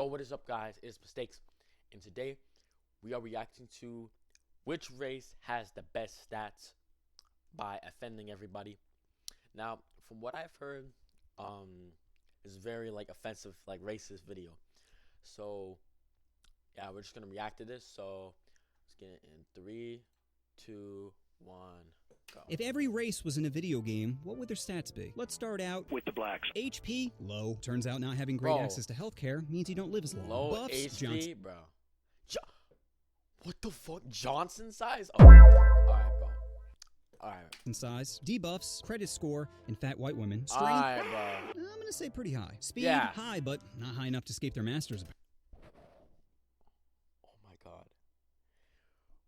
Yo, what is up, guys? It's Mistakes, and today we are reacting to which race has the best stats by offending everybody. Now, from what I've heard, it's very like offensive, like racist video. So yeah, we're just gonna react to this. So let's get it in 3, 2, 1, go. If every race was in a video game, what would their stats be? Let's start out with the blacks. HP, low. Turns out not having great access to healthcare means you don't live as long. Low Buffs, HP, Johnson. bro. What the fuck? Johnson size? Oh, alright, bro. Alright. Size, debuffs, credit score, and fat white women. Strength, Alright, bro. I'm gonna say pretty high. Speed, Yeah. high, but not high enough to escape their masters. Oh my god.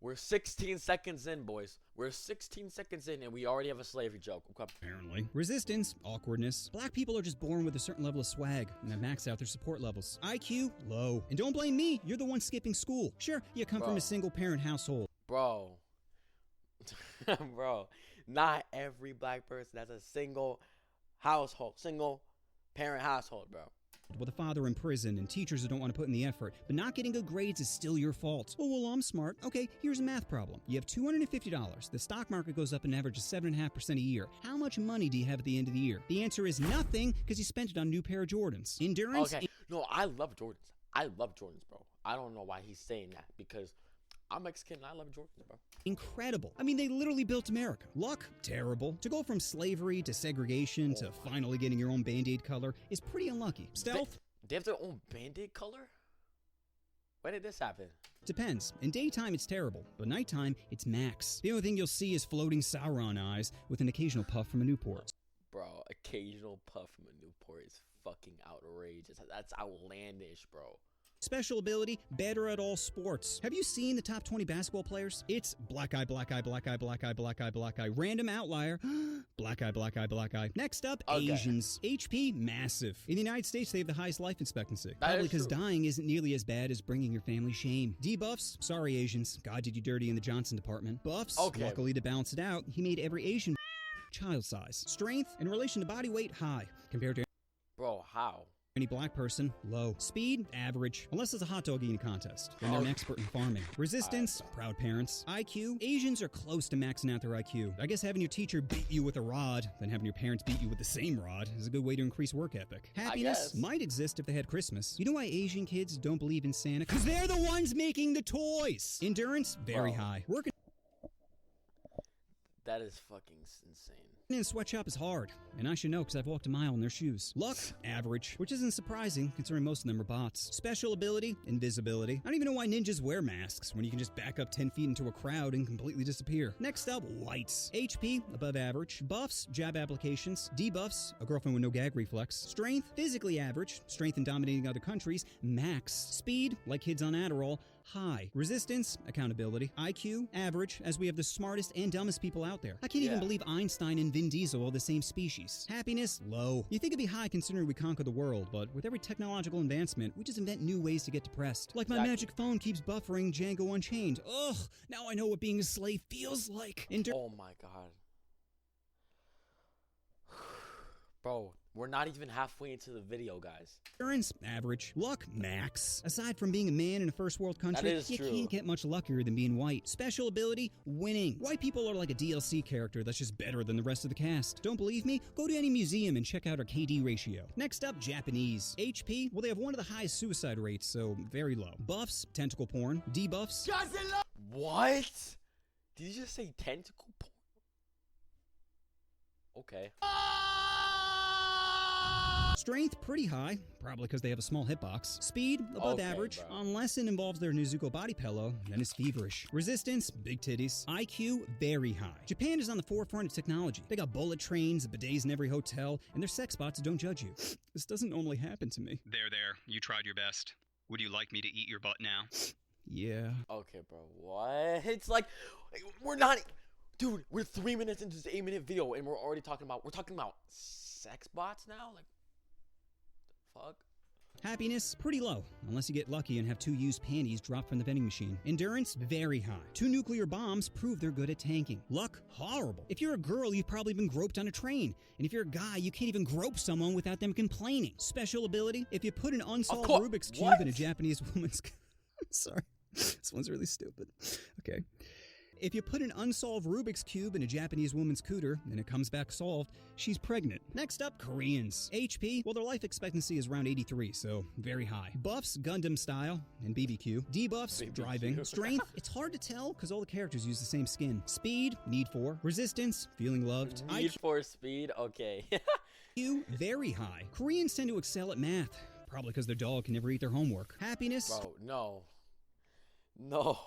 We're 16 seconds in, boys. We're 16 seconds in, and we already have a slavery joke. Okay. Apparently. Resistance, awkwardness. Black people are just born with a certain level of swag, and have maxed out their support levels. IQ, low. And don't blame me, you're the one skipping school. Sure, you come from a single-parent household. Bro. Bro. Not every black person has a single household, single parent household, bro. With a father in prison and teachers who don't want to put in the effort, but not getting good grades is still your fault. Oh, well, I'm smart. Okay, here's a math problem. You have $250. The stock market goes up an average of 7.5% a year. How much money do you have at the end of the year? The answer is nothing, because you spent it on a new pair of Jordans. Endurance? Okay. No, I love Jordans. I love Jordans, bro. I don't know why he's saying that, because I'm Mexican and I love Jordans, bro. Incredible. I mean, they literally built America. Luck? Terrible. To go from slavery to segregation to finally getting your own Band-Aid color is pretty unlucky. Stealth? They have their own Band-Aid color? When did this happen? Depends. In daytime, it's terrible, but nighttime, it's max. The only thing you'll see is floating Sauron eyes with an occasional puff from a Newport. Bro, occasional puff from a Newport is fucking outrageous. That's outlandish, bro. Special ability, better at all sports. Have you seen the top 20 basketball players? It's black eye, black eye, black eye, black eye, black eye, black eye, random outlier, black eye, black eye, black eye. Next up, Asians. HP, massive. In the United States, they have the highest life expectancy. Probably because dying isn't nearly as bad as bringing your family shame. Debuffs, sorry Asians, God did you dirty in the Johnson department. Buffs, luckily to balance it out, he made every Asian child size. Strength, in relation to body weight, high. Compared to Bro, how? any black person, low. Speed, average. Unless it's a hot dog eating contest. Then they're an expert in farming. Resistance, proud parents. IQ, Asians are close to maxing out their IQ. I guess having your teacher beat you with a rod, then having your parents beat you with the same rod, is a good way to increase work ethic. Happiness might exist if they had Christmas. You know why Asian kids don't believe in Santa? Because they're the ones making the toys! Endurance, very high. Working That is fucking insane. in a sweatshop is hard, and I should know because I've walked a mile in their shoes. Luck, average, which isn't surprising considering most of them are bots. Special ability, invisibility. I don't even know why ninjas wear masks when you can just back up 10 feet into a crowd and completely disappear. Next up, whites. HP, above average. Buffs, jab applications. Debuffs, a girlfriend with no gag reflex. Strength, physically average. Strength in dominating other countries, max. Speed, like kids on Adderall, high. Resistance, accountability. IQ, average, as we have the smartest and dumbest people out there. I can't even believe Einstein and Vin Diesel are the same species. Happiness, low. You think it'd be high considering we conquer the world, but with every technological advancement, we just invent new ways to get depressed. Like my magic phone keeps buffering Django Unchained. Ugh, now I know what being a slave feels like. Oh my god. Bro, we're not even halfway into the video, guys. Endurance, average. Luck, max. Aside from being a man in a first world country, you can't get much luckier than being white. Special ability, winning. White people are like a DLC character that's just better than the rest of the cast. Don't believe me? Go to any museum and check out our KD ratio. Next up, Japanese. HP, well, they have one of the highest suicide rates, so very low. Buffs, tentacle porn. Debuffs. What? Did you just say tentacle porn? Okay. Strength, pretty high, probably because they have a small hitbox. Speed, above average, unless it involves their Nezuko body pillow, then it's feverish. Resistance, big titties. IQ, very high. Japan is on the forefront of technology. They got bullet trains, bidets in every hotel, and their sex bots don't judge you. This doesn't normally happen to me. There, you tried your best. Would you like me to eat your butt now? Yeah. Okay, bro, what? It's like, we're not, dude, we're 3 minutes into this 8-minute video, and we're already talking about, sex bots now? Like, fuck? Happiness, pretty low, unless you get lucky and have 2 used panties dropped from the vending machine. Endurance, very high. 2 nuclear bombs prove they're good at tanking. Luck, horrible. If you're a girl, you've probably been groped on a train. And if you're a guy, you can't even grope someone without them complaining. Special ability, if you put an unsolved Rubik's Cube in a Japanese woman's... Sorry, this one's really stupid. Okay. If you put an unsolved Rubik's Cube in a Japanese woman's cooter and it comes back solved, she's pregnant. Next up, Koreans. HP, well, their life expectancy is around 83, so very high. Buffs, Gundam style, and BBQ. Debuffs, driving. Strength, it's hard to tell because all the characters use the same skin. Speed, need for. Resistance, feeling loved. Need for speed, okay. IQ, very high. Koreans tend to excel at math, probably because their dog can never eat their homework. Happiness. Bro, no. No.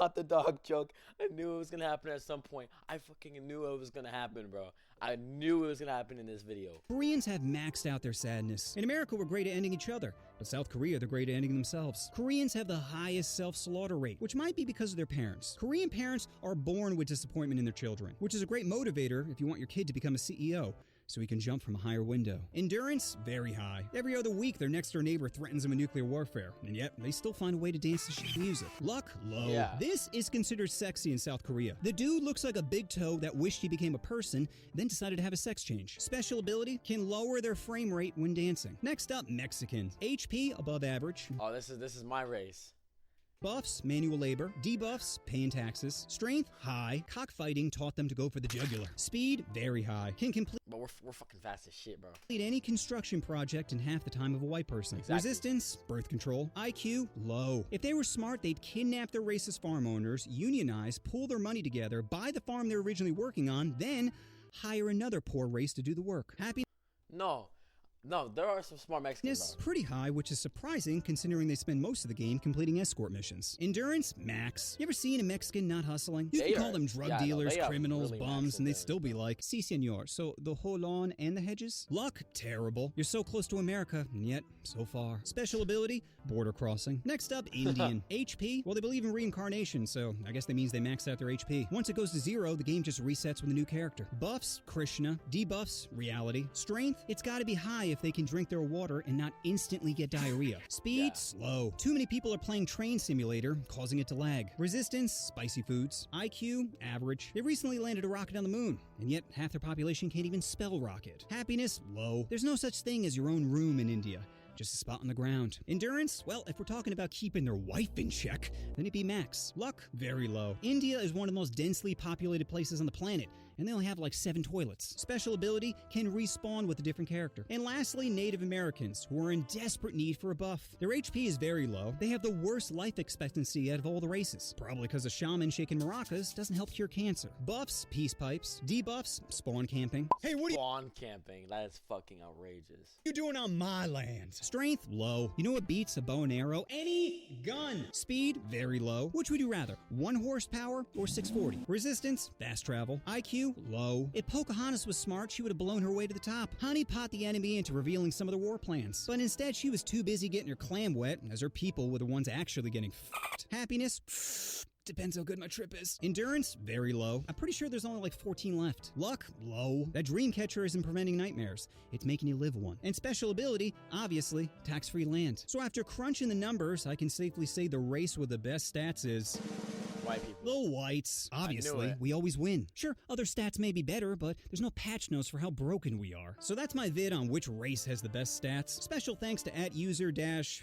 Not the dog joke. I knew it was gonna happen at some point. I fucking knew it was gonna happen, bro. I knew it was gonna happen in this video. Koreans have maxed out their sadness. In America, we're great at ending each other, but South Korea, they're great at ending themselves. Koreans have the highest self-slaughter rate, which might be because of their parents. Korean parents are born with disappointment in their children, which is a great motivator if you want your kid to become a CEO. So he can jump from a higher window. Endurance, very high. Every other week, their next door neighbor threatens them with nuclear warfare, and yet they still find a way to dance to shit music. Luck, low. Yeah. This is considered sexy in South Korea. The dude looks like a big toe that wished he became a person, then decided to have a sex change. Special ability, can lower their frame rate when dancing. Next up, Mexicans. HP, above average. Oh, this is my race. Buffs, manual labor. Debuffs, paying taxes. Strength, high. Cockfighting taught them to go for the jugular. Speed, very high. Can complete But we're fucking fast as shit, bro. any construction project in half the time of a white person. Exactly. Resistance, birth control. IQ, low. If they were smart, they'd kidnap their racist farm owners, unionize, pool their money together, buy the farm they're originally working on, then hire another poor race to do the work. No, there are some smart Mexicans, Happiness, bro. pretty high, which is surprising considering they spend most of the game completing escort missions. Endurance, max. You ever seen a Mexican not hustling? You They can call are- them drug yeah, no, dealers, they are criminals, really bums, maxed and they'd out, still be like, si senor, so the whole lawn and the hedges? Luck, terrible. You're so close to America, and yet, so far. Special ability, border crossing. Next up, Indian. HP, well, they believe in reincarnation, so I guess that means they maxed out their HP. Once it goes to 0, the game just resets with a new character. Buffs, Krishna. Debuffs, reality. Strength, it's gotta be high if they can drink their water and not instantly get diarrhea. Speed, Yeah. slow. Too many people are playing Train Simulator, causing it to lag. Resistance, spicy foods. IQ, average. They recently landed a rocket on the moon, and yet half their population can't even spell rocket. Happiness, low. There's no such thing as your own room in India. Just a spot on the ground. Endurance? Well, if we're talking about keeping their wife in check, then it'd be max. Luck? Very low. India is one of the most densely populated places on the planet, and they only have like 7 toilets. Special ability, can respawn with a different character. And lastly, Native Americans, who are in desperate need for a buff. Their HP is very low. They have the worst life expectancy out of all the races. Probably because a shaman shaking maracas doesn't help cure cancer. Buffs, peace pipes. Debuffs, spawn camping. Hey, what are Spawn camping. That is fucking outrageous. you doing on my land? Strength, low. You know what beats a bow and arrow? Any gun. Speed, very low. Which would you rather? 1 horsepower or 640? Resistance, fast travel. IQ, low. If Pocahontas was smart, she would have blown her way to the top. Honey pot the enemy into revealing some of their war plans. But instead, she was too busy getting her clam wet, as her people were the ones actually getting fucked. Happiness? Depends how good my trip is. Endurance, very low. I'm pretty sure there's only like 14 left. Luck, low. That dream catcher isn't preventing nightmares. It's making you live one. And special ability, obviously, tax-free land. So after crunching the numbers, I can safely say the race with the best stats is White people. the whites. Obviously, it. we always win. Sure, other stats may be better, but there's no patch notes for how broken we are. So that's my vid on which race has the best stats. Special thanks to @user dash...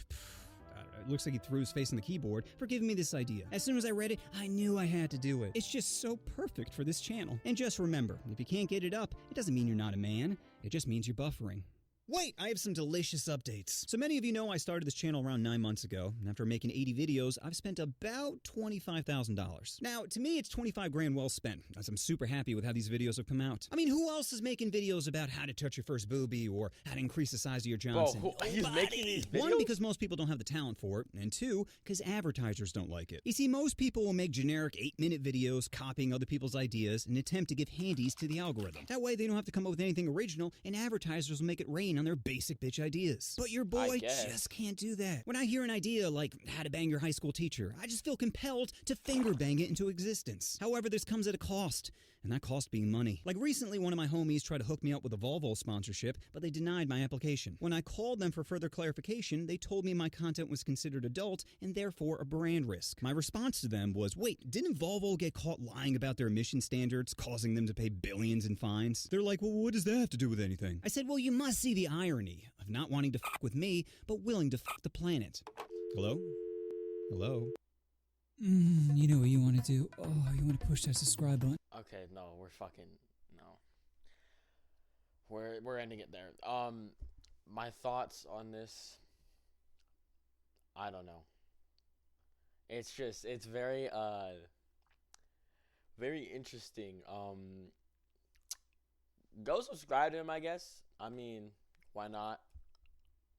It looks like he threw his face on the keyboard for giving me this idea. As soon as I read it, I knew I had to do it. It's just so perfect for this channel. And just remember, if you can't get it up, it doesn't mean you're not a man. It just means you're buffering. Wait, I have some delicious updates. So many of you know I started this channel around 9 months ago, and after making 80 videos, I've spent about $25,000. Now, to me, it's 25 grand well spent, as I'm super happy with how these videos have come out. I mean, who else is making videos about how to touch your first boobie or how to increase the size of your Johnson? He's making these videos? 1, because most people don't have the talent for it, and 2, because advertisers don't like it. You see, most people will make generic 8-minute videos copying other people's ideas and attempt to give handies to the algorithm. That way, they don't have to come up with anything original, and advertisers will make it rain on their basic bitch ideas. But your boy just can't do that. When I hear an idea like how to bang your high school teacher, I just feel compelled to finger bang it into existence. However, this comes at a cost. and that cost me money. Like recently, one of my homies tried to hook me up with a Volvo sponsorship, but they denied my application. When I called them for further clarification, they told me my content was considered adult and therefore a brand risk. My response to them was, wait, didn't Volvo get caught lying about their emission standards, causing them to pay billions in fines? They're like, well, what does that have to do with anything? I said, well, you must see the irony of not wanting to fuck with me, but willing to fuck the planet. Hello? Hello? You know what you want to do? Oh, you want to push that subscribe button? Okay, no, we're fucking no. We're ending it there. My thoughts on this, I don't know. It's very very interesting. Go subscribe to him, I guess. I mean, why not?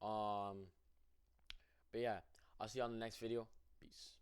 But yeah, I'll see you on the next video. Peace.